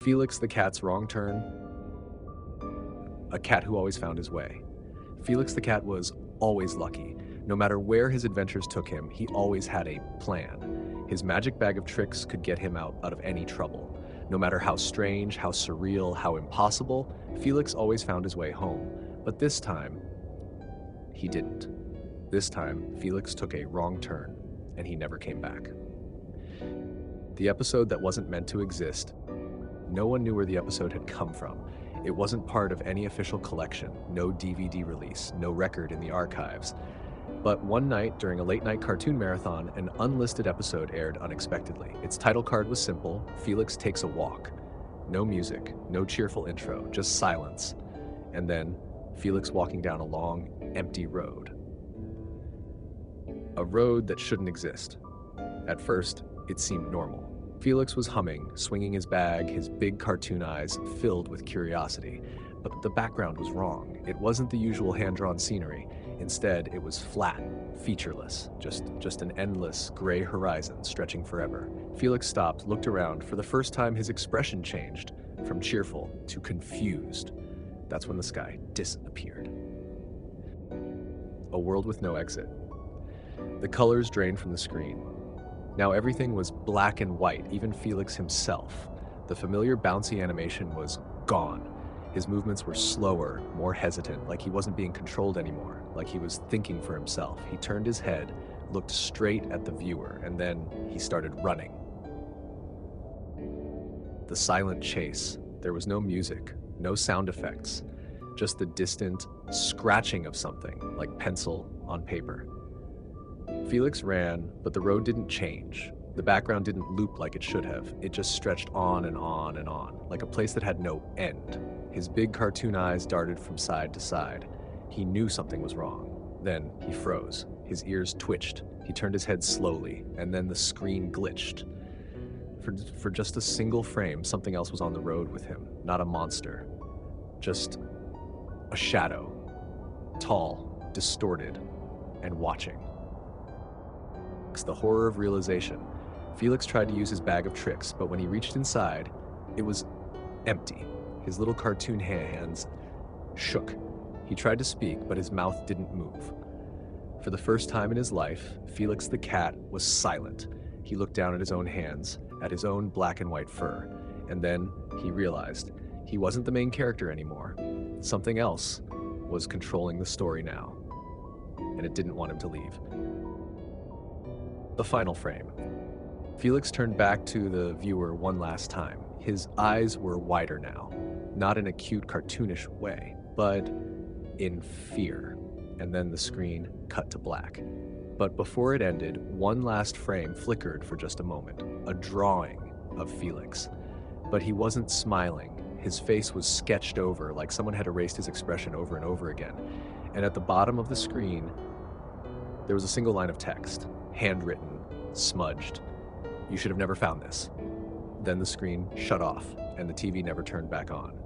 Felix the cat's wrong turn, a cat who always found his way. Felix the cat was always lucky. No matter where his adventures took him, he always had a plan. His magic bag of tricks could get him out of any trouble. No matter how strange, how surreal, how impossible, Felix always found his way home. But this time, he didn't. This time, Felix took a wrong turn, and he never came back. The episode that wasn't meant to exist. No one knew where the episode had come from. It wasn't part of any official collection, no DVD release, no record in the archives. But one night, during a late-night cartoon marathon, an unlisted episode aired unexpectedly. Its title card was simple: Felix Takes a Walk. No music, no cheerful intro, just silence. And then, Felix walking down a long, empty road. A road that shouldn't exist. At first, it seemed normal. Felix was humming, swinging his bag, his big cartoon eyes filled with curiosity. But the background was wrong. It wasn't the usual hand-drawn scenery. Instead, it was flat, featureless, just an endless gray horizon stretching forever. Felix stopped, looked around. For the first time, his expression changed from cheerful to confused. That's when the sky disappeared. A world with no exit. The colors drained from the screen. Now everything was black and white, even Felix himself. The familiar bouncy animation was gone. His movements were slower, more hesitant, like he wasn't being controlled anymore, like he was thinking for himself. He turned his head, looked straight at the viewer, and then he started running. The silent chase. There was no music, no sound effects, just the distant scratching of something, like pencil on paper. Felix ran, but the road didn't change. The background didn't loop like it should have. It just stretched on and on and on, like a place that had no end. His big cartoon eyes darted from side to side. He knew something was wrong. Then he froze. His ears twitched. He turned his head slowly, and then the screen glitched. For just a single frame, something else was on the road with him. Not a monster. Just a shadow. Tall, distorted, and watching. The horror of realization. Felix tried to use his bag of tricks, but when he reached inside, it was empty. His little cartoon hands shook. He tried to speak, but his mouth didn't move. For the first time in his life, Felix the cat was silent. He looked down at his own hands, at his own black and white fur, and then he realized he wasn't the main character anymore. Something else was controlling the story now, and it didn't want him to leave. The final frame. Felix turned back to the viewer one last time. His eyes were wider now, not in a cute, cartoonish way, but in fear. And then the screen cut to black. But before it ended, one last frame flickered for just a moment, a drawing of Felix. But he wasn't smiling. His face was sketched over, like someone had erased his expression over and over again. And at the bottom of the screen, there was a single line of text. Handwritten, smudged. You should have never found this. Then the screen shut off, and the TV never turned back on.